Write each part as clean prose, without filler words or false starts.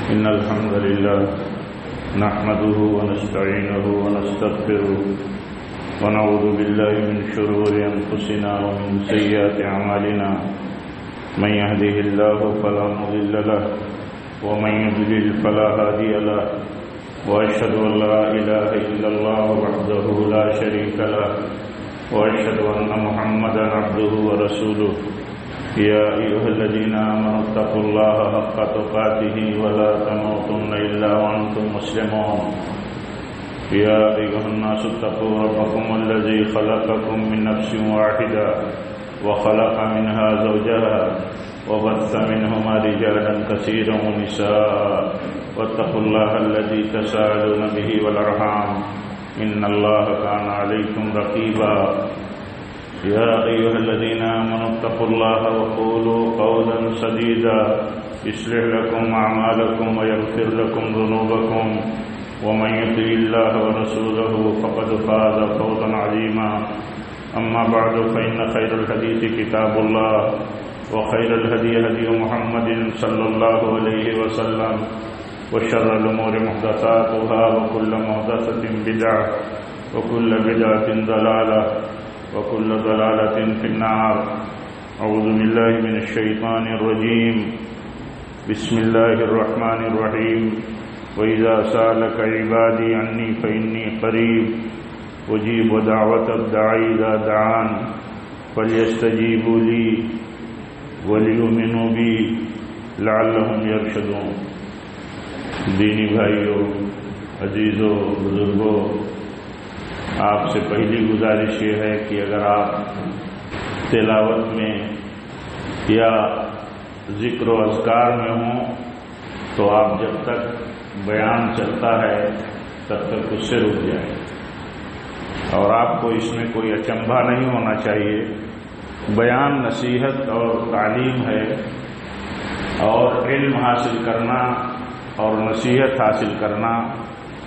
إن الحمد لله نحمده ونستعينه ونستغفره ونعوذ بالله من شرور أنفسنا ومن سيئات أعمالنا من يهده الله فلا مضل له ومن يضلل فلا هادي له وأشهد أن لا إله إلا الله وحده لا شريك له وأشهد أن محمدا عبده ورسوله يا أيها الذين آمنوا اتقوا الله حق تقاته ولا تموتن إلا وأنتم مسلمون يا أيها الناس اتقوا ربكم الذي خلقكم من نفس واحدة وخلق منها زوجها وبث منهما رجالا كثيرا ونساء واتقوا الله الذي تساءلون به والأرحام إن الله كان عليكم رقيبا يا أيها الذين آمنوا اتقوا الله وقولوا قولا سديدا يصلح لكم أعمالكم ويغفر لكم ذنوبكم ومن يطع الله ورسوله فقد فاز فوزا عظيما أما بعد فإن خير الحديث كتاب الله وخير الهدي هدي محمد صلى الله عليه وسلم وشر الأمور محدثاتها وكل محدثة بدعة وكل بدعة ضلالة وكل ضلالة في النار أعوذ بالله من الشيطان الرجيم بسم الله الرحمن الرحيم وإذا سألك عبادي عني فإني قريب أجيب دعوة الداعي إذا دعان فليستجيبوا لي وليؤمنوا بي لعلهم يرشدون. دینی بھائیوں، عزیزوں، بزرگوں، آپ سے پہلی گزارش یہ ہے کہ اگر آپ تلاوت میں یا ذکر و اذکار میں ہوں تو آپ جب تک بیان چلتا ہے تب تک اس سے رک جائیں، اور آپ کو اس میں کوئی اچنبھا نہیں ہونا چاہیے. بیان نصیحت اور تعلیم ہے، اور علم حاصل کرنا اور نصیحت حاصل کرنا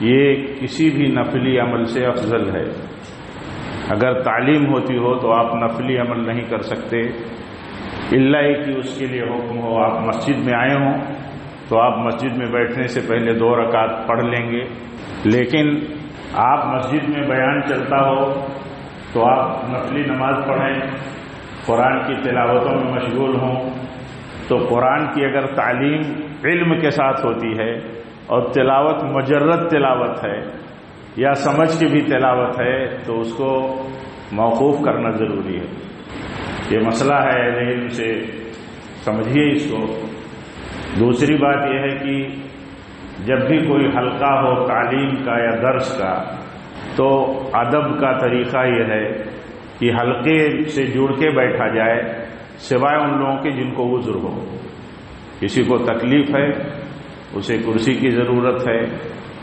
یہ کسی بھی نفلی عمل سے افضل ہے. اگر تعلیم ہوتی ہو تو آپ نفلی عمل نہیں کر سکتے، الا کہ اس کے لیے حکم ہو. آپ مسجد میں آئے ہوں تو آپ مسجد میں بیٹھنے سے پہلے 2 رکعت پڑھ لیں گے، لیکن آپ مسجد میں بیان چلتا ہو تو آپ نفلی نماز پڑھیں، قرآن کی تلاوتوں میں مشغول ہوں. تو قرآن کی اگر تعلیم علم کے ساتھ ہوتی ہے اور تلاوت مجرد تلاوت ہے یا سمجھ کے بھی تلاوت ہے تو اس کو موقوف کرنا ضروری ہے. یہ مسئلہ ہے، علم سے سمجھیے اس کو. دوسری بات یہ ہے کہ جب بھی کوئی حلقہ ہو تعلیم کا یا درس کا تو ادب کا طریقہ یہ ہے کہ حلقے سے جڑ کے بیٹھا جائے، سوائے ان لوگوں کے جن کو عذر ہو. کسی کو تکلیف ہے، اسے کرسی کی ضرورت ہے،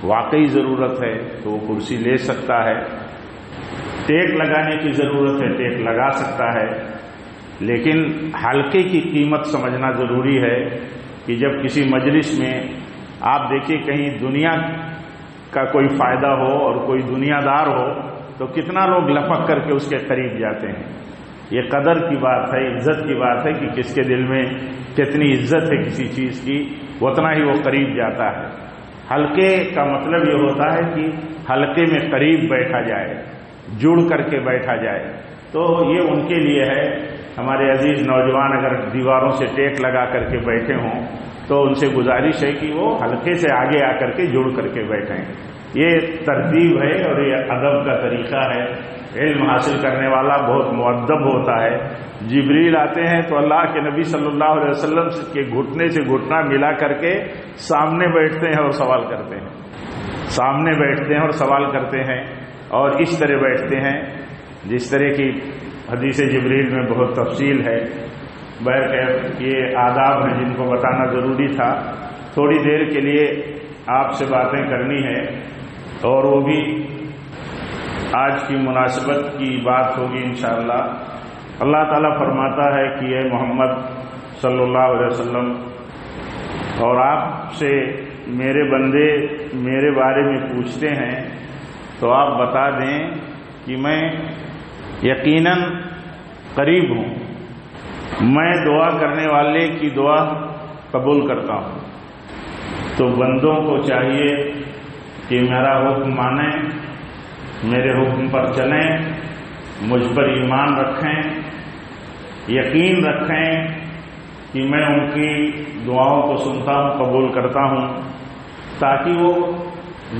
واقعی ضرورت ہے تو وہ کرسی لے سکتا ہے. ٹیک لگانے کی ضرورت ہے، ٹیک لگا سکتا ہے. لیکن حلقے کی قیمت سمجھنا ضروری ہے کہ جب کسی مجلس میں آپ دیکھیں کہیں دنیا کا کوئی فائدہ ہو اور کوئی دنیا دار ہو تو کتنا لوگ لپک کر کے اس کے قریب جاتے ہیں. یہ قدر کی بات ہے، عزت کی بات ہے کہ کس کے دل میں کتنی عزت ہے کسی چیز کی، اتنا ہی وہ قریب جاتا ہے. حلقے کا مطلب یہ ہوتا ہے کہ حلقے میں قریب بیٹھا جائے، جڑ کر کے بیٹھا جائے. تو یہ ان کے لیے ہے. ہمارے عزیز نوجوان اگر دیواروں سے ٹیک لگا کر کے بیٹھے ہوں تو ان سے گزارش ہے کہ وہ حلقے سے آگے آ کر کے جڑ کر کے بیٹھیں. یہ ترتیب ہے اور یہ ادب کا طریقہ ہے. علم حاصل کرنے والا بہت مؤدب ہوتا ہے. جبریل آتے ہیں تو اللہ کے نبی صلی اللہ علیہ وسلم کے گھٹنے سے گھٹنا ملا کر کے سامنے بیٹھتے ہیں اور سوال کرتے ہیں. سامنے بیٹھتے ہیں اور سوال کرتے ہیں، اور اس طرح بیٹھتے ہیں جس طرح کی حدیث جبریل میں بہت تفصیل ہے. بہرکیف یہ آداب ہیں جن کو بتانا ضروری تھا. تھوڑی دیر کے لیے آپ سے باتیں کرنی ہے، اور وہ بھی آج کی مناسبت کی بات ہوگی انشاءاللہ. اللہ تعالیٰ فرماتا ہے کہ اے محمد صلی اللہ علیہ وسلم، اور آپ سے میرے بندے میرے بارے میں پوچھتے ہیں تو آپ بتا دیں کہ میں یقیناً قریب ہوں، میں دعا کرنے والے کی دعا قبول کرتا ہوں. تو بندوں کو چاہیے کہ میرا حکم مانیں، میرے حکم پر چلیں، مجھ پر ایمان رکھیں، یقین رکھیں کہ میں ان کی دعاؤں کو سنتا ہوں، قبول کرتا ہوں، تاکہ وہ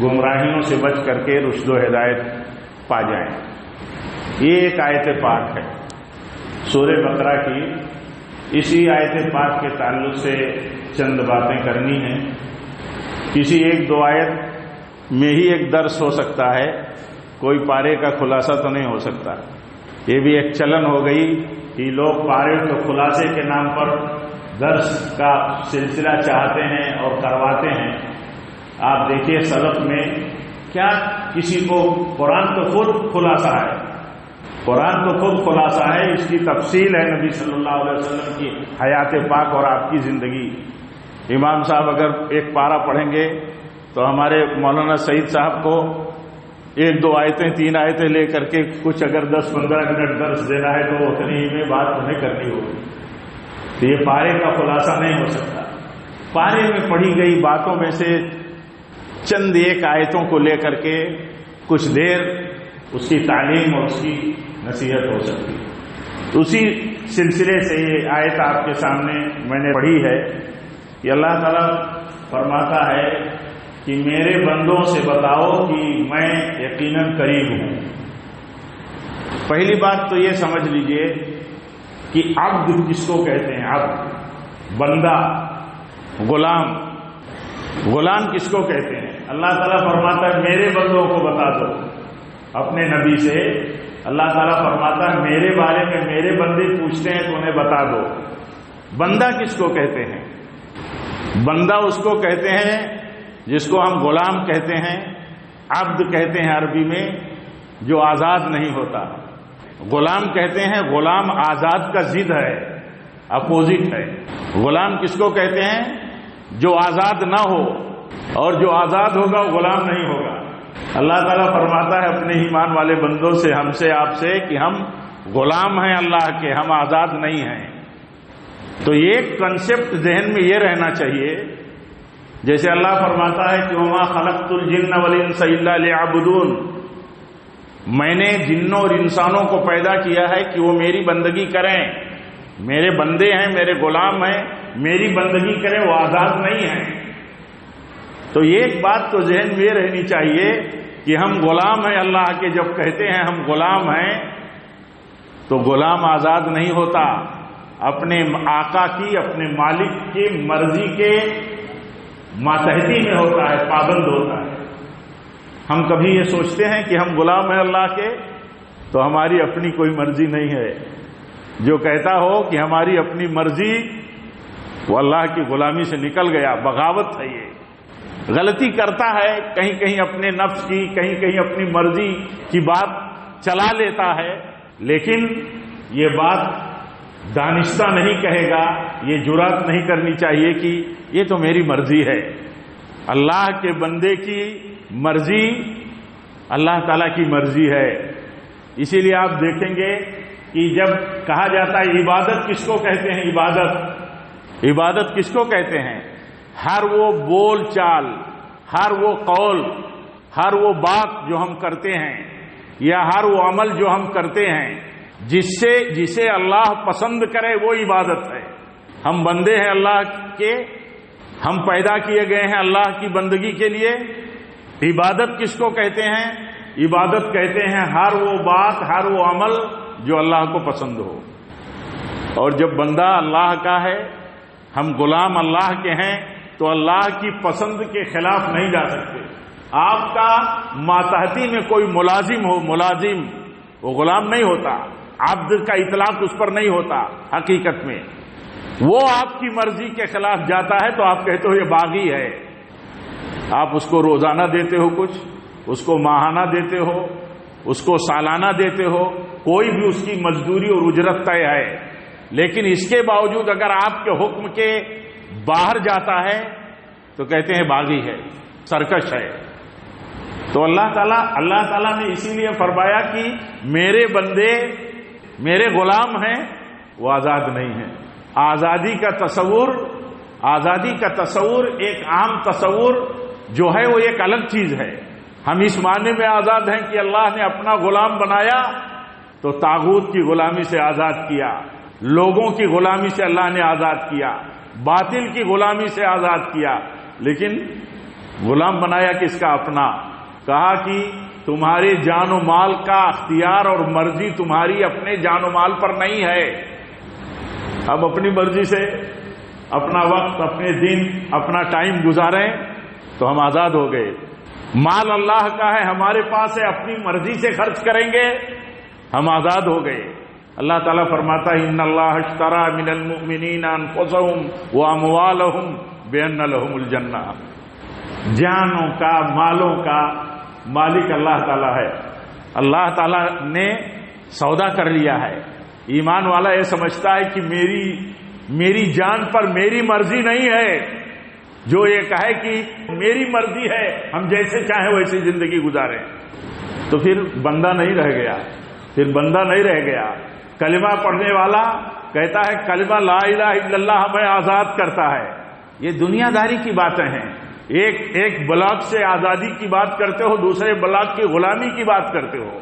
گمراہیوں سے بچ کر کے رشد و ہدایت پا جائیں۔ یہ ایک آیت پاک ہے سورہ بقرہ کی۔ اسی آیت پاک کے تعلق سے چند باتیں کرنی ہیں۔ کسی ایک دو آیت میں ہی ایک درس ہو سکتا ہے، کوئی پارے کا خلاصہ تو نہیں ہو سکتا۔ یہ بھی ایک چلن ہو گئی کہ لوگ پارے کے خلاصے کے نام پر درس کا سلسلہ چاہتے ہیں اور کرواتے ہیں۔ آپ دیکھیے سلف میں کیا کسی کو قرآن تو خود خلاصہ ہے، قرآن تو خود خلاصہ ہے، اس کی تفصیل ہے نبی صلی اللہ علیہ وسلم کی حیات پاک اور آپ کی زندگی۔ امام صاحب اگر ایک پارہ پڑھیں گے تو ہمارے مولانا سعید صاحب کو ایک دو آیتیں تین آیتیں لے کر کے کچھ اگر 10-15 منٹ درس دینا ہے تو اتنی ہی میں بات انہیں کرنی ہوگی۔ تو یہ پارے کا خلاصہ نہیں ہو سکتا۔ پارے میں پڑھی گئی باتوں میں سے چند ایک آیتوں کو لے کر کے کچھ دیر اس کی تعلیم اور اس کی نصیحت ہو سکتی ہے۔ اسی سلسلے سے یہ آیت آپ کے سامنے میں نے پڑھی ہے کہ اللہ تعالیٰ فرماتا ہے کہ میرے بندوں سے بتاؤ کہ میں یقیناً قریب ہوں۔ پہلی بات تو یہ سمجھ لیجئے کہ عبد کس کو کہتے ہیں؟ عبد، بندہ، غلام۔ غلام کس کو کہتے ہیں؟ اللہ تعالیٰ فرماتا ہے میرے بندوں کو بتا دو۔ اپنے نبی سے اللہ تعالیٰ فرماتا ہے میرے بارے میں میرے بندے پوچھتے ہیں تو انہیں بتا دو۔ بندہ کس کو کہتے ہیں؟ بندہ اس کو کہتے ہیں جس کو ہم غلام کہتے ہیں، عبد کہتے ہیں عربی میں، جو آزاد نہیں ہوتا۔ غلام کہتے ہیں، غلام آزاد کا ضد ہے، اپوزٹ ہے۔ غلام کس کو کہتے ہیں؟ جو آزاد نہ ہو، اور جو آزاد ہوگا وہ غلام نہیں ہوگا۔ اللہ تعالیٰ فرماتا ہے اپنے ایمان والے بندوں سے، ہم سے، آپ سے، کہ ہم غلام ہیں اللہ کے، ہم آزاد نہیں ہیں۔ تو یہ کنسپٹ ذہن میں یہ رہنا چاہیے، جیسے اللہ فرماتا ہے کہ وما خلقت الجن والانس الا ليعبدون، میں نے جنوں اور انسانوں کو پیدا کیا ہے کہ وہ میری بندگی کریں، میرے بندے ہیں، میرے غلام ہیں، میری بندگی کریں، وہ آزاد نہیں ہیں۔ تو یہ ایک بات تو ذہن میں رہنی چاہیے کہ ہم غلام ہیں اللہ کے۔ جب کہتے ہیں ہم غلام ہیں تو غلام آزاد نہیں ہوتا، اپنے آقا کی، اپنے مالک کی مرضی کے ماتحتی میں ہوتا ہے، پابند ہوتا ہے۔ ہم کبھی یہ سوچتے ہیں کہ ہم غلام ہیں اللہ کے تو ہماری اپنی کوئی مرضی نہیں ہے۔ جو کہتا ہو کہ ہماری اپنی مرضی، وہ اللہ کی غلامی سے نکل گیا، بغاوت ہے، یہ غلطی کرتا ہے، کہیں کہیں اپنے نفس کی، کہیں کہیں اپنی مرضی کی بات چلا لیتا ہے، لیکن یہ بات دانستہ نہیں کہے گا، یہ جرات نہیں کرنی چاہیے کہ یہ تو میری مرضی ہے۔ اللہ کے بندے کی مرضی اللہ تعالیٰ کی مرضی ہے۔ اسی لیے آپ دیکھیں گے کہ جب کہا جاتا ہے عبادت کس کو کہتے ہیں، عبادت کس کو کہتے ہیں؟ ہر وہ بول چال، ہر وہ قول، ہر وہ بات جو ہم کرتے ہیں، یا ہر وہ عمل جو ہم کرتے ہیں جسے اللہ پسند کرے، وہ عبادت ہے۔ ہم بندے ہیں اللہ کے، ہم پیدا کیے گئے ہیں اللہ کی بندگی کے لیے۔ عبادت کس کو کہتے ہیں؟ عبادت کہتے ہیں ہر وہ بات، ہر وہ عمل جو اللہ کو پسند ہو۔ اور جب بندہ اللہ کا ہے، ہم غلام اللہ کے ہیں، تو اللہ کی پسند کے خلاف نہیں جا سکتے۔ آپ کا ماتحتی میں کوئی ملازم ہو، ملازم وہ غلام نہیں ہوتا، عبد کا اطلاق اس پر نہیں ہوتا۔ حقیقت میں وہ آپ کی مرضی کے خلاف جاتا ہے تو آپ کہتے ہو یہ باغی ہے۔ آپ اس کو روزانہ دیتے ہو کچھ، اس کو ماہانہ دیتے ہو، اس کو سالانہ دیتے ہو، کوئی بھی اس کی مزدوری اور اجرت طے ہے، لیکن اس کے باوجود اگر آپ کے حکم کے باہر جاتا ہے تو کہتے ہیں باغی ہے، سرکش ہے۔ تو اللہ تعالیٰ نے اسی لیے فرمایا کہ میرے بندے، میرے غلام ہیں، وہ آزاد نہیں ہیں۔ آزادی کا تصور آزادی کا تصور ایک عام تصور جو ہے وہ ایک الگ چیز ہے. ہم اس معنی میں آزاد ہیں کہ اللہ نے اپنا غلام بنایا تو طاغوت کی غلامی سے آزاد کیا، لوگوں کی غلامی سے اللہ نے آزاد کیا، باطل کی غلامی سے آزاد کیا. لیکن غلام بنایا کس کا؟ اپنا. کہا کہ تمہارے جان و مال کا اختیار اور مرضی تمہاری اپنے جان و مال پر نہیں ہے. اب اپنی مرضی سے اپنا وقت، اپنے دن، اپنا ٹائم گزاریں تو ہم آزاد ہو گئے. مال اللہ کا ہے، ہمارے پاس ہے، اپنی مرضی سے خرچ کریں گے، ہم آزاد ہو گئے. اللہ تعالیٰ فرماتا ہے ان اللہ اشترى من المؤمنین انفسهم واموالهم بان لهم الجنہ. جانوں کا، مالوں کا مالک اللہ تعالیٰ ہے. اللہ تعالیٰ نے سودا کر لیا ہے. ایمان والا یہ سمجھتا ہے کہ میری جان پر میری مرضی نہیں ہے. جو یہ کہے کہ میری مرضی ہے، ہم جیسے چاہیں ویسی زندگی گزاریں، تو پھر بندہ نہیں رہ گیا. پھر بندہ نہیں رہ گیا. کلمہ پڑھنے والا کہتا ہے کلمہ لا الہ الا اللہ ہمیں آزاد کرتا ہے. یہ دنیا داری کی باتیں ہیں. ایک بلاک سے آزادی کی بات کرتے ہو، دوسرے بلاک کی غلامی کی بات کرتے ہو.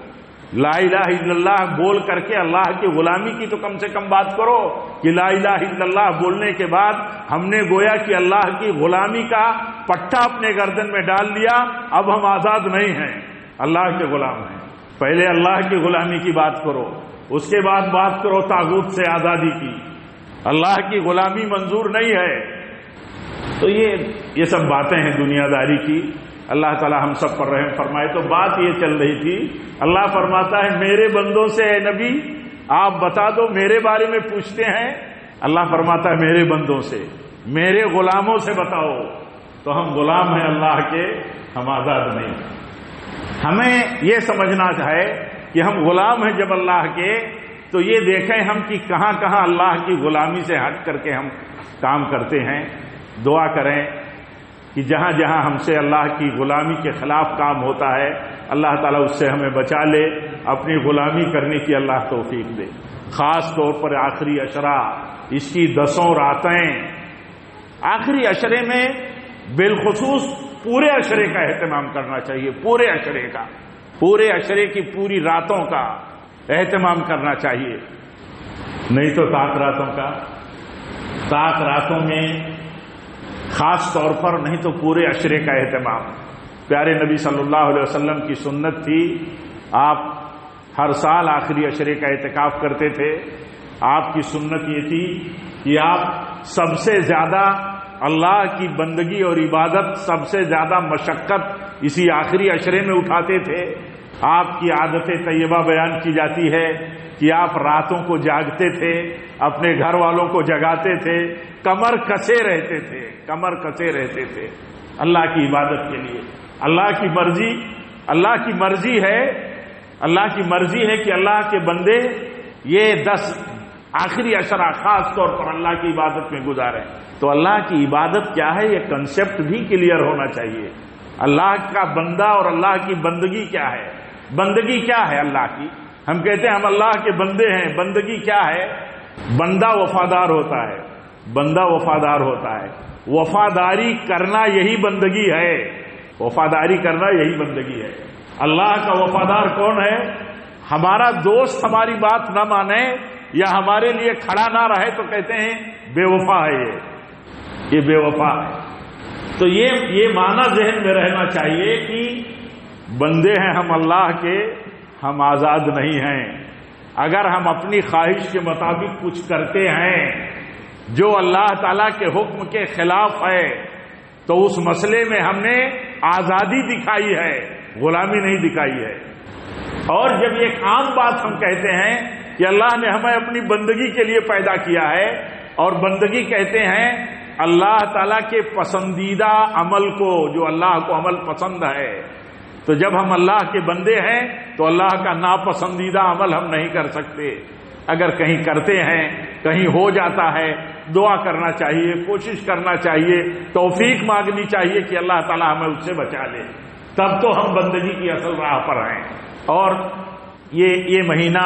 لا الہ الا اللہ بول کر کے اللہ کی غلامی کی تو کم سے کم بات کرو کہ لا الہ الا اللہ بولنے کے بعد ہم نے گویا کہ اللہ کی غلامی کا پٹھا اپنے گردن میں ڈال لیا. اب ہم آزاد نہیں ہیں، اللہ کے غلام ہیں. پہلے اللہ کی غلامی کی بات کرو، اس کے بعد بات کرو طاغوت سے آزادی کی. اللہ کی غلامی منظور نہیں ہے. تو یہ سب باتیں ہیں دنیا داری کی. اللہ تعالی ہم سب پر رحم فرمائے. تو بات یہ چل رہی تھی، اللہ فرماتا ہے میرے بندوں سے اے نبی آپ بتا دو، میرے بارے میں پوچھتے ہیں. اللہ فرماتا ہے میرے بندوں سے، میرے غلاموں سے بتاؤ. تو ہم غلام ہیں اللہ کے، ہم آزاد نہیں. ہمیں یہ سمجھنا ہے کہ ہم غلام ہیں جب اللہ کے، تو یہ دیکھیں ہم کہ کہاں کہاں اللہ کی غلامی سے ہٹ کر کے ہم کام کرتے ہیں. دعا کریں کہ جہاں جہاں ہم سے اللہ کی غلامی کے خلاف کام ہوتا ہے اللہ تعالیٰ اس سے ہمیں بچا لے، اپنی غلامی کرنے کی اللہ توفیق دے. خاص طور پر آخری عشرہ، اس کی 10 راتیں، آخری عشرے میں بالخصوص پورے عشرے کا اہتمام کرنا چاہیے. پورے عشرے کا، پورے عشرے کی پوری راتوں کا اہتمام کرنا چاہیے. نہیں تو 7 راتوں کا، 7 راتوں میں خاص طور پر، نہیں تو پورے عشرے کا اہتمام. پیارے نبی صلی اللہ علیہ وسلم کی سنت تھی، آپ ہر سال آخری عشرے کا اعتکاف کرتے تھے. آپ کی سنت یہ تھی کہ آپ سب سے زیادہ اللہ کی بندگی اور عبادت، سب سے زیادہ مشقت اسی آخری عشرے میں اٹھاتے تھے. آپ کی عادت طیبہ بیان کی جاتی ہے کہ آپ راتوں کو جاگتے تھے، اپنے گھر والوں کو جگاتے تھے، کمر کسے رہتے تھے، کمر کسے رہتے تھے اللہ کی عبادت کے لیے. اللہ کی مرضی ہے، اللہ کی مرضی ہے کہ اللہ کے بندے یہ 10 آخری عشرہ خاص طور پر اللہ کی عبادت میں گزاریں. تو اللہ کی عبادت کیا ہے یہ کنسیپٹ بھی کلیئر ہونا چاہیے. اللہ کا بندہ اور اللہ کی بندگی کیا ہے. بندگی کیا ہے اللہ کی؟ ہم کہتے ہیں ہم اللہ کے بندے ہیں. بندگی کیا ہے؟ بندہ وفادار ہوتا ہے، بندہ وفادار ہوتا ہے. وفاداری کرنا یہی بندگی ہے. وفاداری کرنا یہی بندگی ہے. اللہ کا وفادار کون ہے؟ ہمارا دوست ہماری بات نہ مانے یا ہمارے لیے کھڑا نہ رہے تو کہتے ہیں بے وفا ہے، یہ بے وفا ہے. تو یہ معنی ذہن میں رہنا چاہیے کہ بندے ہیں ہم اللہ کے، ہم آزاد نہیں ہیں. اگر ہم اپنی خواہش کے مطابق کچھ کرتے ہیں جو اللہ تعالیٰ کے حکم کے خلاف ہے تو اس مسئلے میں ہم نے آزادی دکھائی ہے، غلامی نہیں دکھائی ہے. اور جب ایک عام بات ہم کہتے ہیں کہ اللہ نے ہمیں اپنی بندگی کے لیے پیدا کیا ہے، اور بندگی کہتے ہیں اللہ تعالیٰ کے پسندیدہ عمل کو، جو اللہ کو عمل پسند ہے. تو جب ہم اللہ کے بندے ہیں تو اللہ کا ناپسندیدہ عمل ہم نہیں کر سکتے. اگر کہیں کرتے ہیں، کہیں ہو جاتا ہے، دعا کرنا چاہیے، کوشش کرنا چاہیے، توفیق مانگنی چاہیے کہ اللہ تعالیٰ ہمیں اس سے بچا لے. تب تو ہم بندگی کی اصل راہ پر ہیں. اور یہ مہینہ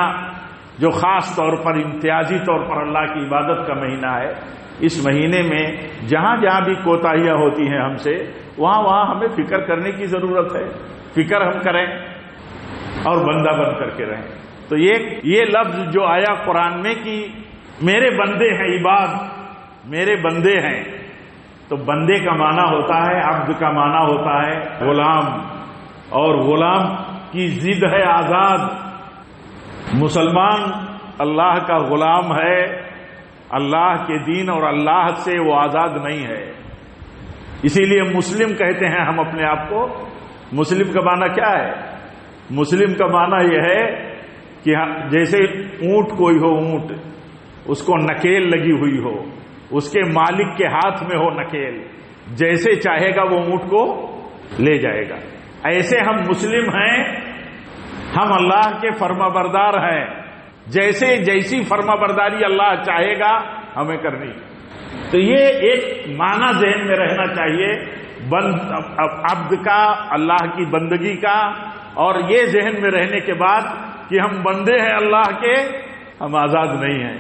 جو خاص طور پر امتیازی طور پر اللہ کی عبادت کا مہینہ ہے، اس مہینے میں جہاں جہاں بھی کوتاہیاں ہوتی ہیں ہم سے، وہاں وہاں ہمیں فکر کرنے کی ضرورت ہے، فکر ہم کریں اور بندہ بن کر کے رہیں۔ تو یہ لفظ جو آیا قرآن میں کہ میرے بندے ہیں، عباد میرے بندے ہیں، تو بندے کا معنی ہوتا ہے، عبد کا معنی ہوتا ہے غلام، اور غلام کی ضد ہے آزاد۔ مسلمان اللہ کا غلام ہے، اللہ کے دین اور اللہ سے وہ آزاد نہیں ہے۔ اسی لیے مسلم کہتے ہیں ہم اپنے آپ کو۔ مسلم کا معنی کیا ہے؟ مسلم کا معنی یہ ہے کہ جیسے اونٹ کوئی ہو، اونٹ اس کو نکیل لگی ہوئی ہو، اس کے مالک کے ہاتھ میں ہو نکیل، جیسے چاہے گا وہ اونٹ کو لے جائے گا، ایسے ہم مسلم ہیں، ہم اللہ کے فرما بردار ہیں، جیسی فرما برداری اللہ چاہے گا ہمیں کرنی۔ تو یہ ایک معنی ذہن میں رہنا چاہیے عبد کا، اللہ کی بندگی کا، اور یہ ذہن میں رہنے کے بعد کہ ہم بندے ہیں اللہ کے، ہم آزاد نہیں ہیں،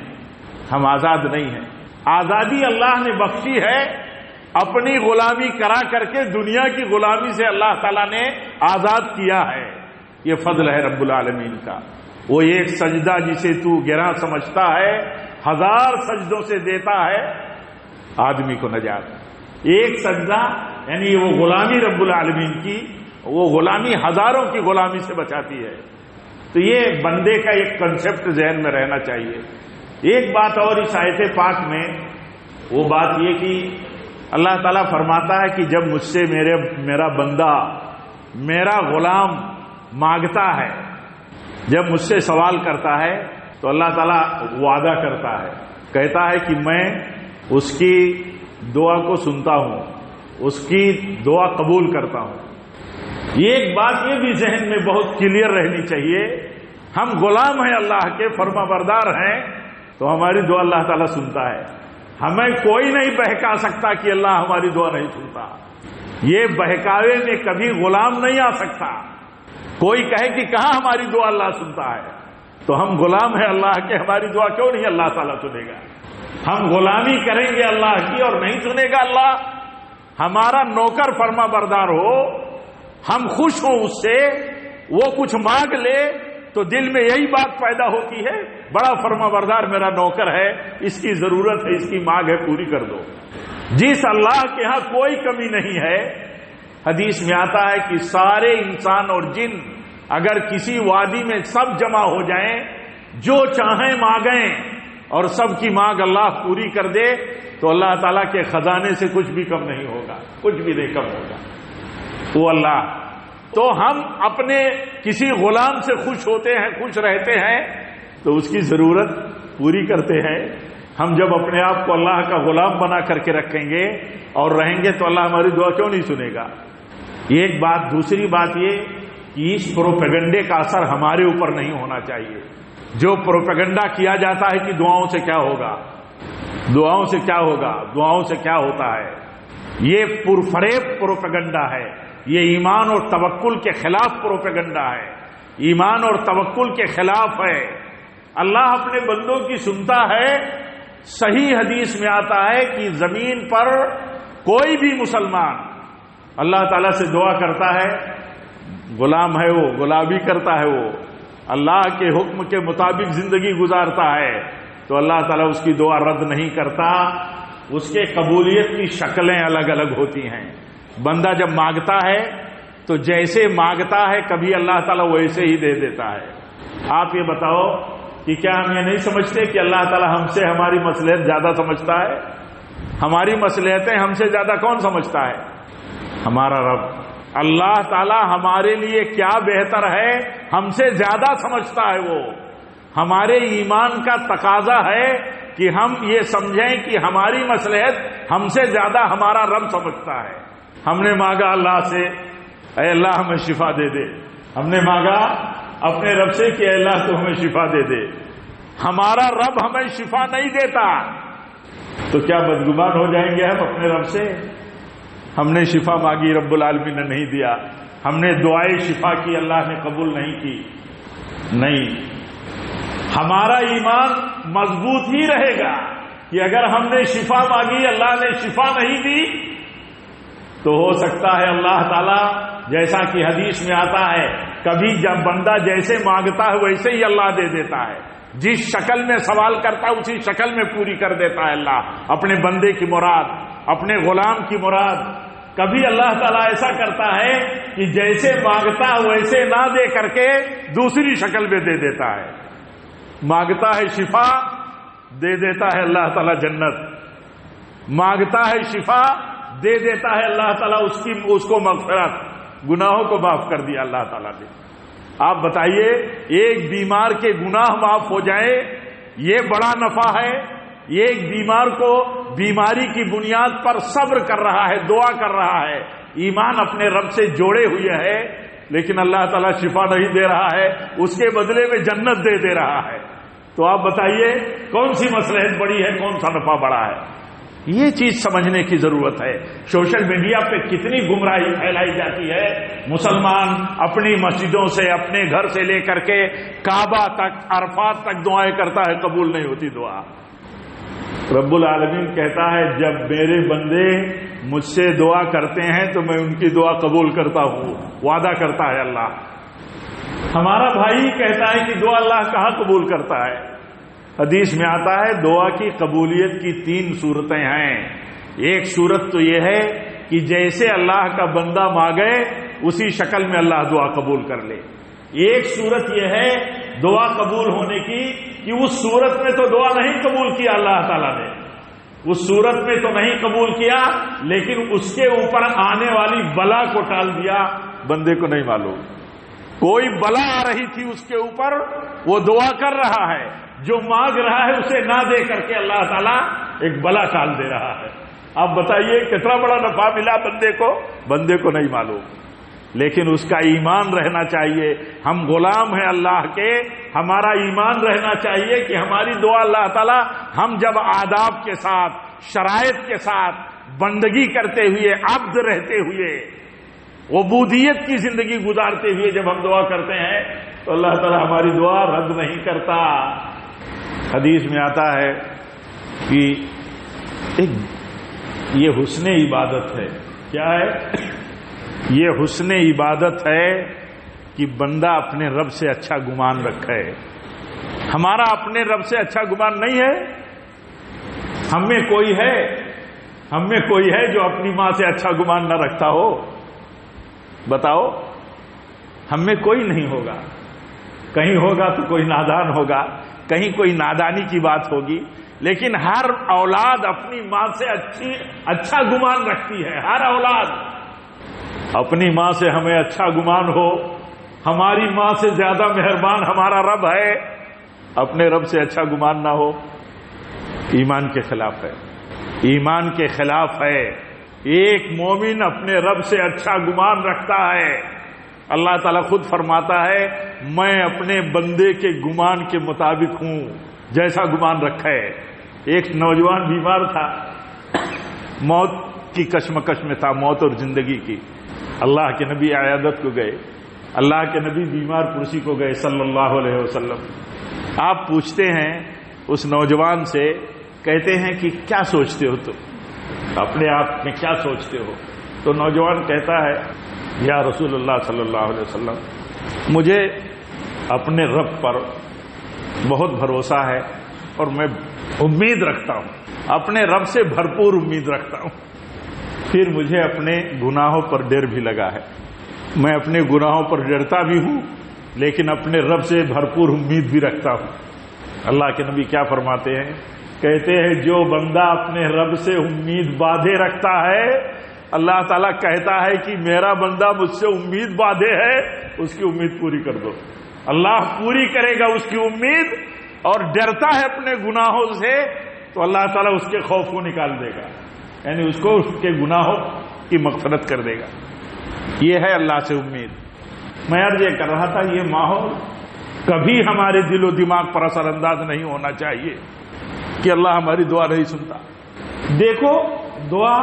ہم آزاد نہیں ہیں۔ آزادی اللہ نے بخشی ہے، اپنی غلامی کرا کر کے دنیا کی غلامی سے اللہ تعالیٰ نے آزاد کیا ہے۔ یہ فضل ہے رب العالمین کا۔ وہ ایک سجدہ جسے تو گراں سمجھتا ہے، 1000 سجدوں سے دیتا ہے آدمی کو نجات۔ ایک سجدہ یعنی وہ غلامی رب العالمین کی، وہ غلامی ہزاروں کی غلامی سے بچاتی ہے۔ تو یہ بندے کا ایک کنسپٹ ذہن میں رہنا چاہیے۔ ایک بات اور اس آیت پاک میں، وہ بات یہ کہ اللہ تعالیٰ فرماتا ہے کہ جب مجھ سے میرا بندہ، میرا غلام مانگتا ہے، جب مجھ سے سوال کرتا ہے تو اللہ تعالیٰ وعدہ کرتا ہے، کہتا ہے کہ میں اس کی دعا کو سنتا ہوں، اس کی دعا قبول کرتا ہوں۔ یہ ایک بات یہ بھی ذہن میں بہت کلیئر رہنی چاہیے، ہم غلام ہیں اللہ کے، فرما بردار ہیں، تو ہماری دعا اللہ تعالیٰ سنتا ہے۔ ہمیں کوئی نہیں بہکا سکتا کہ اللہ ہماری دعا نہیں سنتا۔ یہ بہکاوے میں کبھی غلام نہیں آ سکتا۔ کوئی کہے کہ کہاں ہماری دعا اللہ سنتا ہے، تو ہم غلام ہیں اللہ کے، ہماری دعا کیوں نہیں اللہ تعالیٰ سنے گا؟ ہم غلامی کریں گے اللہ کی اور نہیں سنے گا اللہ؟ ہمارا نوکر فرما بردار ہو، ہم خوش ہوں اس سے، وہ کچھ مانگ لے تو دل میں یہی بات پیدا ہوتی ہے، بڑا فرما بردار میرا نوکر ہے، اس کی ضرورت ہے، اس کی مانگ ہے، پوری کر دو۔ جس اللہ کے ہاں کوئی کمی نہیں ہے، حدیث میں آتا ہے کہ سارے انسان اور جن اگر کسی وادی میں سب جمع ہو جائیں، جو چاہیں مانگیں اور سب کی مانگ اللہ پوری کر دے، تو اللہ تعالیٰ کے خزانے سے کچھ بھی کم نہیں ہوگا، کچھ بھی نہیں کم ہوگا وہ اللہ۔ تو ہم اپنے کسی غلام سے خوش ہوتے ہیں، خوش رہتے ہیں، تو اس کی ضرورت پوری کرتے ہیں۔ ہم جب اپنے آپ کو اللہ کا غلام بنا کر کے رکھیں گے اور رہیں گے تو اللہ ہماری دعا کیوں نہیں سنے گا؟ یہ ایک بات۔ دوسری بات یہ کہ اس پروپیگنڈے کا اثر ہمارے اوپر نہیں ہونا چاہیے۔ جو پروپیگنڈا کیا جاتا ہے کہ دعاؤں سے کیا ہوگا، دعاؤں سے کیا ہوگا، دعاؤں سے کیا ہوتا ہے، یہ پرفریب پروپیگنڈا ہے، یہ ایمان اور توکل کے خلاف پروپیگنڈا ہے، ایمان اور توکل کے خلاف ہے۔ اللہ اپنے بندوں کی سنتا ہے۔ صحیح حدیث میں آتا ہے کہ زمین پر کوئی بھی مسلمان اللہ تعالیٰ سے دعا کرتا ہے، غلام ہے وہ، غلامی کرتا ہے وہ، اللہ کے حکم کے مطابق زندگی گزارتا ہے، تو اللہ تعالیٰ اس کی دعا رد نہیں کرتا۔ اس کے قبولیت کی شکلیں الگ الگ ہوتی ہیں۔ بندہ جب مانگتا ہے تو جیسے مانگتا ہے کبھی اللہ تعالیٰ ویسے ہی دے دیتا ہے۔ آپ یہ بتاؤ کہ کیا ہم یہ نہیں سمجھتے کہ اللہ تعالیٰ ہم سے ہماری مصلحت زیادہ سمجھتا ہے؟ ہماری مصلحتیں ہم سے زیادہ کون سمجھتا ہے؟ ہمارا رب۔ اللہ تعالیٰ ہمارے لیے کیا بہتر ہے ہم سے زیادہ سمجھتا ہے۔ وہ ہمارے ایمان کا تقاضا ہے کہ ہم یہ سمجھیں کہ ہماری مصلحت ہم سے زیادہ ہمارا رب سمجھتا ہے۔ ہم نے مانگا اللہ سے، اے اللہ ہمیں شفا دے دے، ہم نے مانگا اپنے رب سے کہ اے اللہ تو ہمیں شفا دے دے، ہمارا رب ہمیں شفا نہیں دیتا، تو کیا بدگمان ہو جائیں گے ہم اپنے رب سے؟ ہم نے شفا مانگی، رب العالمین نے نہیں دیا، ہم نے دعائے شفا کی، اللہ نے قبول نہیں کی، نہیں، ہمارا ایمان مضبوط ہی رہے گا، کہ اگر ہم نے شفا مانگی اللہ نے شفا نہیں دی تو ہو سکتا ہے اللہ تعالیٰ جیسا کہ حدیث میں آتا ہے کبھی جب بندہ جیسے مانگتا ہے ویسے ہی اللہ دے دیتا ہے، جس شکل میں سوال کرتا ہے اسی شکل میں پوری کر دیتا ہے اللہ اپنے بندے کی مراد، اپنے غلام کی مراد۔ کبھی اللہ تعالیٰ ایسا کرتا ہے کہ جیسے مانگتا ہے ویسے نہ دے کر کے دوسری شکل میں دے دیتا ہے، مانگتا ہے شفا دے دیتا ہے اللہ تعالیٰ جنت، مانگتا ہے شفا دے دیتا ہے اللہ تعالیٰ اس کو مغفرت، گناہوں کو معاف کر دیا اللہ تعالیٰ نے۔ آپ بتائیے ایک بیمار کے گناہ معاف ہو جائیں یہ بڑا نفع ہے، ایک بیمار کو بیماری کی بنیاد پر صبر کر رہا ہے، دعا کر رہا ہے، ایمان اپنے رب سے جوڑے ہوئے ہے، لیکن اللہ تعالیٰ شفا نہیں دے رہا ہے، اس کے بدلے میں جنت دے رہا ہے۔ تو آپ بتائیے کون سی مصلحت بڑی ہے، کون سا نفع بڑا ہے؟ یہ چیز سمجھنے کی ضرورت ہے۔ سوشل میڈیا پہ کتنی گمراہی پھیلائی جاتی ہے، مسلمان اپنی مسجدوں سے، اپنے گھر سے لے کر کے کعبہ تک، عرفات تک دعائیں کرتا ہے، قبول نہیں ہوتی دعا۔ رب العالمین کہتا ہے جب میرے بندے مجھ سے دعا کرتے ہیں تو میں ان کی دعا قبول کرتا ہوں، وعدہ کرتا ہے اللہ۔ ہمارا بھائی کہتا ہے کہ دعا اللہ کہاں قبول کرتا ہے؟ حدیث میں آتا ہے دعا کی قبولیت کی 3 صورتیں ہیں۔ ایک صورت تو یہ ہے کہ جیسے اللہ کا بندہ مانگے اسی شکل میں اللہ دعا قبول کر لے۔ ایک صورت یہ ہے دعا قبول ہونے کی کہ اس صورت میں تو دعا نہیں قبول کیا اللہ تعالیٰ نے، اس صورت میں تو نہیں قبول کیا، لیکن اس کے اوپر آنے والی بلا کو ٹال دیا، بندے کو نہیں معلوم کوئی بلا آ رہی تھی اس کے اوپر، وہ دعا کر رہا ہے، جو مانگ رہا ہے اسے نہ دے کر کے اللہ تعالیٰ ایک بلا ٹال دے رہا ہے۔ آپ بتائیے کتنا بڑا نفع ملا بندے کو نہیں معلوم، لیکن اس کا ایمان رہنا چاہیے۔ ہم غلام ہیں اللہ کے، ہمارا ایمان رہنا چاہیے کہ ہماری دعا اللہ تعالیٰ ہم جب آداب کے ساتھ، شرائط کے ساتھ، بندگی کرتے ہوئے، عبد رہتے ہوئے، عبودیت کی زندگی گزارتے ہوئے جب ہم دعا کرتے ہیں تو اللہ تعالیٰ ہماری دعا رد نہیں کرتا۔ حدیث میں آتا ہے کہ یہ حسن عبادت ہے۔ کیا ہے؟ یہ حسن عبادت ہے کہ بندہ اپنے رب سے اچھا گمان رکھے۔ ہمارا اپنے رب سے اچھا گمان نہیں ہے۔ ہم میں کوئی ہے جو اپنی ماں سے اچھا گمان نہ رکھتا ہو؟ بتاؤ، ہم میں کوئی نہیں ہوگا، کہیں ہوگا تو کوئی نادان ہوگا، کہیں کوئی نادانی کی بات ہوگی، لیکن ہر اولاد اپنی ماں سے اچھا گمان رکھتی ہے۔ ہر اولاد اپنی ماں سے ہمیں اچھا گمان ہو، ہماری ماں سے زیادہ مہربان ہمارا رب ہے، اپنے رب سے اچھا گمان نہ ہو، ایمان کے خلاف ہے، ایمان کے خلاف ہے۔ ایک مومن اپنے رب سے اچھا گمان رکھتا ہے۔ اللہ تعالیٰ خود فرماتا ہے میں اپنے بندے کے گمان کے مطابق ہوں جیسا گمان رکھا ہے۔ ایک نوجوان بیمار تھا، موت کی کشمکش میں تھا، موت اور زندگی کی۔ اللہ کے نبی عیادت کو گئے، اللہ کے نبی بیمار پرسی کو گئے صلی اللہ علیہ وسلم۔ آپ پوچھتے ہیں اس نوجوان سے، کہتے ہیں کہ کیا سوچتے ہو تم، اپنے آپ میں کیا سوچتے ہو؟ تو نوجوان کہتا ہے یا رسول اللہ صلی اللہ علیہ وسلم، مجھے اپنے رب پر بہت بھروسہ ہے اور میں امید رکھتا ہوں، اپنے رب سے بھرپور امید رکھتا ہوں، پھر مجھے اپنے گناہوں پر ڈر بھی لگا ہے، میں اپنے گناہوں پر ڈرتا بھی ہوں لیکن اپنے رب سے بھرپور امید بھی رکھتا ہوں۔ اللہ کے نبی کیا فرماتے ہیں؟ کہتے ہیں جو بندہ اپنے رب سے امید باندھے رکھتا ہے، اللہ تعالیٰ کہتا ہے کہ میرا بندہ مجھ سے امید باندھے ہے، اس کی امید پوری کر دو۔ اللہ پوری کرے گا اس کی امید، اور ڈرتا ہے اپنے گناہوں سے تو اللہ تعالیٰ اس کے خوف کو نکال دے گا، یعنی اس کو اس کے گناہوں کی مغفرت کر دے گا۔ یہ ہے اللہ سے امید۔ میں عرض یہ کر رہا تھا یہ ماحول کبھی ہمارے دل و دماغ پر اثر انداز نہیں ہونا چاہیے کہ اللہ ہماری دعا نہیں سنتا۔ دیکھو دعا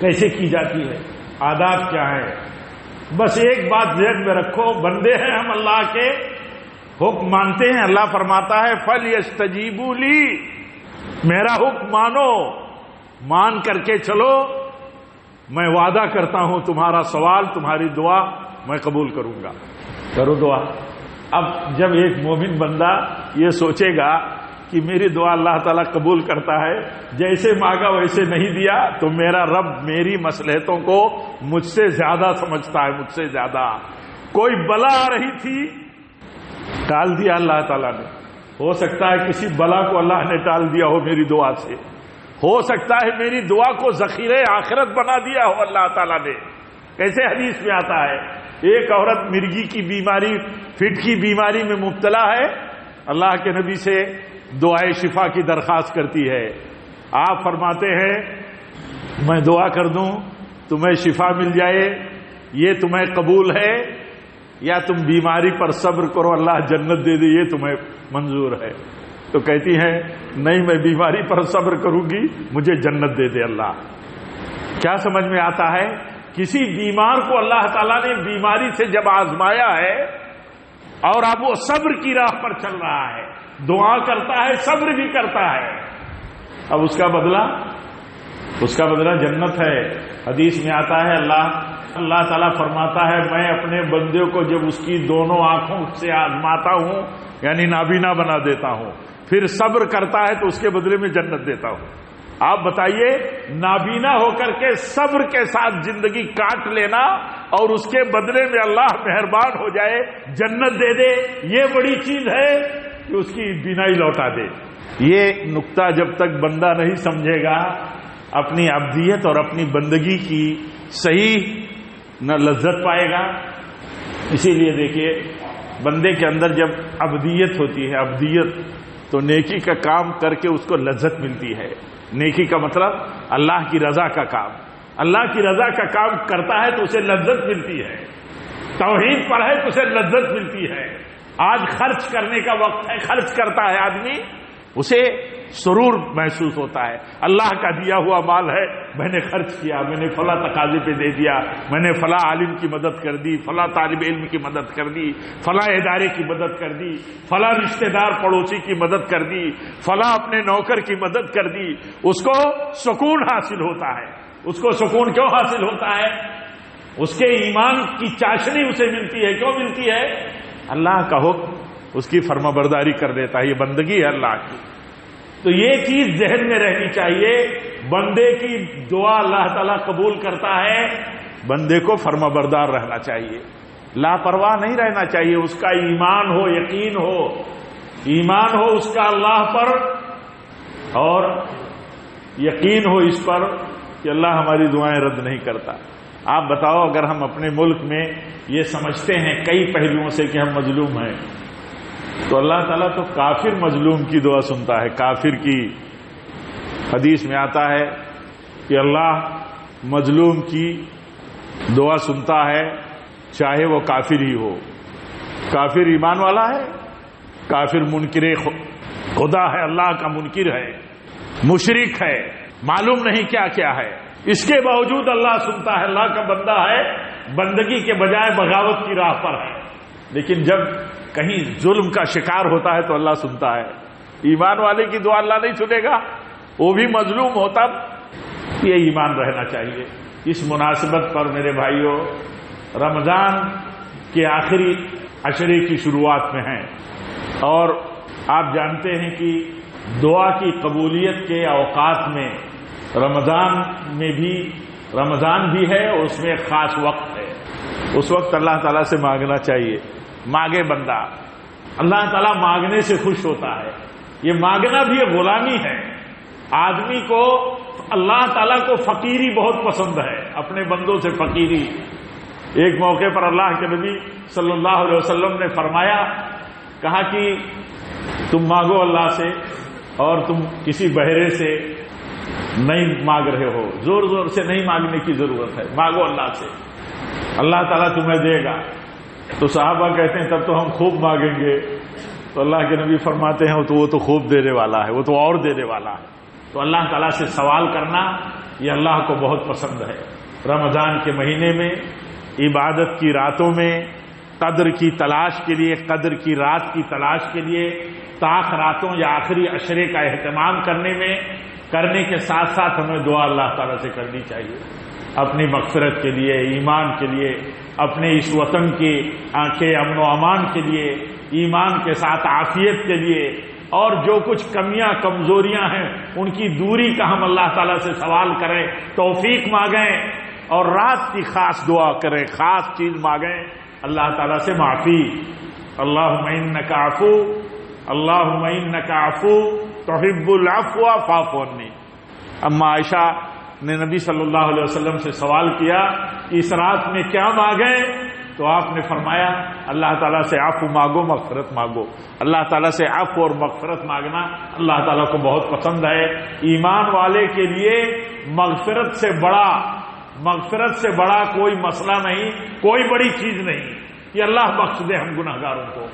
کیسے کی جاتی ہے، آداب کیا ہے۔ بس ایک بات ذہن میں رکھو، بندے ہیں ہم اللہ کے، حکم مانتے ہیں۔ اللہ فرماتا ہے فَلْيَسْتَجِيبُوا لِي، میرا حکم مانو، مان کر کے چلو، میں وعدہ کرتا ہوں تمہارا سوال، تمہاری دعا میں قبول کروں گا۔ کرو دعا۔ اب جب ایک مومن بندہ یہ سوچے گا کہ میری دعا اللہ تعالیٰ قبول کرتا ہے، جیسے مانگا ویسے نہیں دیا، تو میرا رب میری مصلحتوں کو مجھ سے زیادہ سمجھتا ہے، مجھ سے زیادہ۔ کوئی بلا آ رہی تھی، ٹال دیا اللہ تعالیٰ نے۔ ہو سکتا ہے کسی بلا کو اللہ نے ٹال دیا ہو میری دعا سے، ہو سکتا ہے میری دعا کو ذخیرہ آخرت بنا دیا ہو اللہ تعالیٰ نے۔ کیسے حدیث میں آتا ہے، ایک عورت مرگی کی بیماری، فٹ کی بیماری میں مبتلا ہے، اللہ کے نبی سے دعائے شفا کی درخواست کرتی ہے۔ آپ فرماتے ہیں میں دعا کر دوں تمہیں شفا مل جائے، یہ تمہیں قبول ہے، یا تم بیماری پر صبر کرو اللہ جنت دے دے، یہ تمہیں منظور ہے؟ تو کہتی ہیں نہیں، میں بیماری پر صبر کروں گی، مجھے جنت دے دے اللہ۔ کیا سمجھ میں آتا ہے؟ کسی بیمار کو اللہ تعالیٰ نے بیماری سے جب آزمایا ہے اور اب وہ صبر کی راہ پر چل رہا ہے، دعا کرتا ہے، صبر بھی کرتا ہے، اب اس کا بدلہ جنت ہے۔ حدیث میں آتا ہے اللہ تعالیٰ فرماتا ہے میں اپنے بندے کو جب اس کی دونوں آنکھوں سے آزماتا ہوں، یعنی نابینا بنا دیتا ہوں، پھر صبر کرتا ہے تو اس کے بدلے میں جنت دیتا ہوں۔ آپ بتائیے، نابینا ہو کر کے صبر کے ساتھ زندگی کاٹ لینا اور اس کے بدلے میں اللہ مہربان ہو جائے جنت دے دے، یہ بڑی چیز ہے کہ اس کی بینائی لوٹا دے۔ یہ نقطہ جب تک بندہ نہیں سمجھے گا، اپنی عبدیت اور اپنی بندگی کی صحیح نہ لذت پائے گا۔ اسی لیے دیکھیے، بندے کے اندر جب عبدیت ہوتی ہے، عبدیت تو نیکی کا کام کر کے اس کو لذت ملتی ہے۔ نیکی کا مطلب اللہ کی رضا کا کام، اللہ کی رضا کا کام کرتا ہے تو اسے لذت ملتی ہے، توحید پر ہے تو اسے لذت ملتی ہے۔ آج خرچ کرنے کا وقت ہے، خرچ کرتا ہے آدمی، اسے سرور محسوس ہوتا ہے، اللہ کا دیا ہوا مال ہے، میں نے خرچ کیا، میں نے فلاں تقاضے پہ دے دیا، میں نے فلاں عالم کی مدد کر دی، فلاں طالب علم کی مدد کر دی، فلاں ادارے کی مدد کر دی، فلاں رشتہ دار پڑوسی کی مدد کر دی، فلاں اپنے نوکر کی مدد کر دی۔ اس کو سکون حاصل ہوتا ہے۔ اس کو سکون کیوں حاصل ہوتا ہے؟ اس کے ایمان کی چاشنی اسے ملتی ہے۔ کیوں ملتی ہے؟ اللہ کا حکم اس کی فرما برداری کر دیتا ہے، یہ بندگی ہے اللہ کی۔ تو یہ چیز ذہن میں رہنی چاہیے، بندے کی دعا اللہ تعالیٰ قبول کرتا ہے، بندے کو فرما بردار رہنا چاہیے، لاپرواہ نہیں رہنا چاہیے۔ اس کا ایمان ہو، یقین ہو، ایمان ہو اس کا اللہ پر، اور یقین ہو اس پر کہ اللہ ہماری دعائیں رد نہیں کرتا۔ آپ بتاؤ، اگر ہم اپنے ملک میں یہ سمجھتے ہیں کئی پہلوؤں سے کہ ہم مظلوم ہیں، تو اللہ تعالیٰ تو کافر مظلوم کی دعا سنتا ہے۔ کافر کی حدیث میں آتا ہے کہ اللہ مظلوم کی دعا سنتا ہے، چاہے وہ کافر ہی ہو۔ کافر ایمان والا ہے، کافر منکر خدا ہے، اللہ کا منکر ہے، مشرک ہے، معلوم نہیں کیا کیا ہے، اس کے باوجود اللہ سنتا ہے۔ اللہ کا بندہ ہے، بندگی کے بجائے بغاوت کی راہ پر ہے، لیکن جب کہیں ظلم کا شکار ہوتا ہے تو اللہ سنتا ہے۔ ایمان والے کی دعا اللہ نہیں سنے گا، وہ بھی مظلوم ہوتا۔ یہ ایمان رہنا چاہیے۔ اس مناسبت پر میرے بھائیوں، رمضان کے آخری عشرے کی شروعات میں ہیں، اور آپ جانتے ہیں کہ دعا کی قبولیت کے اوقات میں رمضان بھی ہے، اور اس میں ایک خاص وقت ہے۔ اس وقت اللہ تعالیٰ سے مانگنا چاہیے۔ مانگے بندہ، اللہ تعالیٰ مانگنے سے خوش ہوتا ہے۔ یہ مانگنا بھی ایک غلامی ہے۔ آدمی کو، اللہ تعالیٰ کو فقیری بہت پسند ہے، اپنے بندوں سے فقیری۔ ایک موقع پر اللہ کے نبی صلی اللہ علیہ وسلم نے فرمایا، کہا کہ تم مانگو اللہ سے، اور تم کسی بہرے سے نہیں مانگ رہے ہو، زور زور سے نہیں مانگنے کی ضرورت ہے، مانگو اللہ سے، اللہ تعالیٰ تمہیں دے گا۔ تو صحابہ کہتے ہیں تب تو ہم خوب مانگیں گے۔ تو اللہ کے نبی فرماتے ہیں وہ تو خوب دینے والا ہے، وہ تو اور دینے والا ہے۔ تو اللہ تعالیٰ سے سوال کرنا یہ اللہ کو بہت پسند ہے۔ رمضان کے مہینے میں، عبادت کی راتوں میں، قدر کی تلاش کے لیے، قدر کی رات کی تلاش کے لیے طاق راتوں یا آخری عشرے کا اہتمام کرنے کے ساتھ ساتھ ہمیں دعا اللہ تعالیٰ سے کرنی چاہیے، اپنی مغفرت کے لیے، ایمان کے لیے، اپنے اس وطن کے امن و امان کے لیے، ایمان کے ساتھ عافیت کے لیے، اور جو کچھ کمیاں کمزوریاں ہیں ان کی دوری کا ہم اللہ تعالیٰ سے سوال کریں، توفیق مانگیں، اور رات کی خاص دعا کریں، خاص چیز مانگیں اللہ تعالیٰ سے معافی۔ اللہم انک عفو، اللہم انک عفو تحب العفو فاعف عنی۔ اما عائشہ نے نبی صلی اللہ علیہ وسلم سے سوال کیا کہ اس رات میں کیا مانگیں، تو آپ نے فرمایا اللہ تعالیٰ سے عفو مانگو، مغفرت مانگو۔ اللہ تعالیٰ سے عفو اور مغفرت مانگنا اللہ تعالیٰ کو بہت پسند ہے۔ ایمان والے کے لیے مغفرت سے بڑا کوئی مسئلہ نہیں، کوئی بڑی چیز نہیں کہ اللہ بخش دے ہم گناہ گاروں کو۔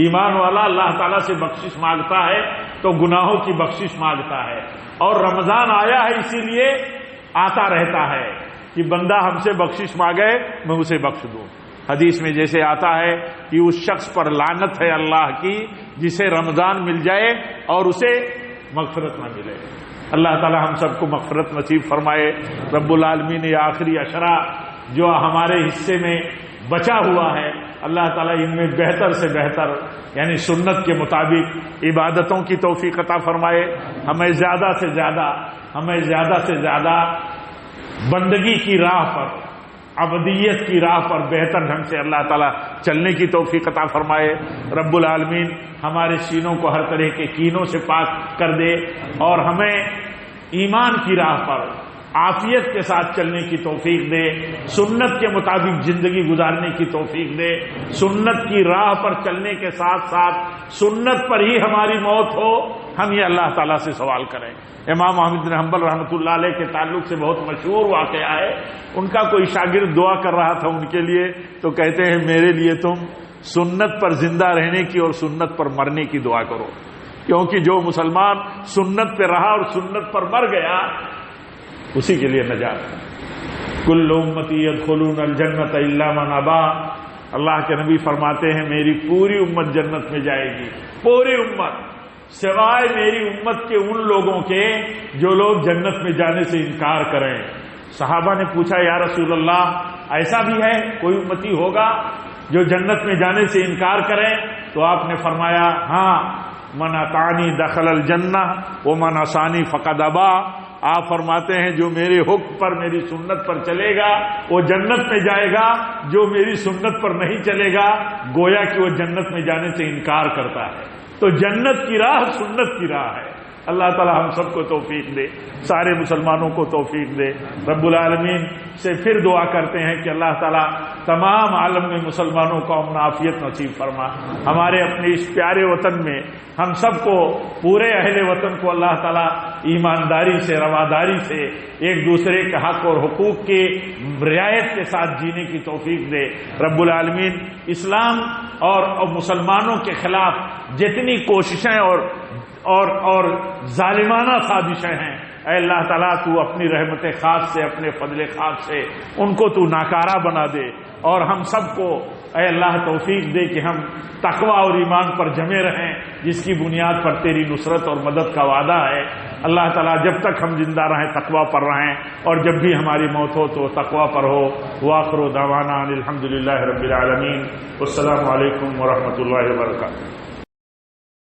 ایمان والا اللہ تعالیٰ سے بخشش مانگتا ہے تو گناہوں کی بخشش مانگتا ہے، اور رمضان آیا ہے اسی لیے آتا رہتا ہے کہ بندہ ہم سے بخشش مانگے میں اسے بخش دوں۔ حدیث میں جیسے آتا ہے کہ اس شخص پر لعنت ہے اللہ کی جسے رمضان مل جائے اور اسے مغفرت نہ ملے۔ اللہ تعالی ہم سب کو مغفرت نصیب فرمائے۔ رب العالمین نے آخری عشرہ جو ہمارے حصے میں بچا ہوا ہے، اللہ تعالیٰ ان میں بہتر سے بہتر یعنی سنت کے مطابق عبادتوں کی توفیق عطا فرمائے، ہمیں زیادہ سے زیادہ بندگی کی راہ پر، عبدیت کی راہ پر بہتر ڈھنگ سے اللہ تعالیٰ چلنے کی توفیق عطا فرمائے۔ رب العالمین ہمارے سینوں کو ہر طرح کے کینوں سے پاک کر دے، اور ہمیں ایمان کی راہ پر عافیت کے ساتھ چلنے کی توفیق دے، سنت کے مطابق زندگی گزارنے کی توفیق دے، سنت کی راہ پر چلنے کے ساتھ ساتھ سنت پر ہی ہماری موت ہو، ہم یہ اللہ تعالیٰ سے سوال کریں۔ امام احمد بن حنبل رحمۃ اللہ علیہ کے تعلق سے بہت مشہور واقعہ ہے، ان کا کوئی شاگرد دعا کر رہا تھا ان کے لیے، تو کہتے ہیں میرے لیے تم سنت پر زندہ رہنے کی اور سنت پر مرنے کی دعا کرو، کیونکہ جو مسلمان سنت پہ رہا اور سنت پر مر گیا اسی کے لیے نجات ہے۔ کل امتی یدخلون الجنت الا من ابا، اللہ کے نبی فرماتے ہیں میری پوری امت جنت میں جائے گی، پوری امت، سوائے میری امت کے ان لوگوں کے جو لوگ جنت میں جانے سے انکار کریں۔ صحابہ نے پوچھا یا رسول اللہ ایسا بھی ہے کوئی امتی ہوگا جو جنت میں جانے سے انکار کریں؟ تو آپ نے فرمایا ہاں، من اطاعنی دخل الجنہ ومن عصانی فقد ابا۔ آپ فرماتے ہیں جو میرے حکم پر میری سنت پر چلے گا وہ جنت میں جائے گا، جو میری سنت پر نہیں چلے گا گویا کہ وہ جنت میں جانے سے انکار کرتا ہے۔ تو جنت کی راہ سنت کی راہ ہے۔ اللہ تعالی ہم سب کو توفیق دے، سارے مسلمانوں کو توفیق دے۔ رب العالمین سے پھر دعا کرتے ہیں کہ اللہ تعالی تمام عالم میں مسلمانوں کو امن عافیت نصیب فرما۔ ہمارے اپنے اس پیارے وطن میں ہم سب کو، پورے اہل وطن کو اللہ تعالی ایمانداری سے، رواداری سے ایک دوسرے کے حق اور حقوق کی رعایت کے ساتھ جینے کی توفیق دے۔ رب العالمین اسلام اور مسلمانوں کے خلاف جتنی کوششیں اور ظالمانہ سازشیں ہیں، اے اللہ تعالیٰ تو اپنی رحمت خاص سے، اپنے فضل خاص سے ان کو تو ناکارہ بنا دے، اور ہم سب کو اے اللہ توفیق دے کہ ہم تقوی اور ایمان پر جمے رہیں، جس کی بنیاد پر تیری نصرت اور مدد کا وعدہ ہے۔ اللہ تعالیٰ جب تک ہم زندہ رہیں تقوی پر رہیں، اور جب بھی ہماری موت ہو تو تقوی پر ہو۔ وآخر دعوانا الحمدللہ رب العالمین، والسلام علیکم ورحمۃ اللہ وبرکاتہ۔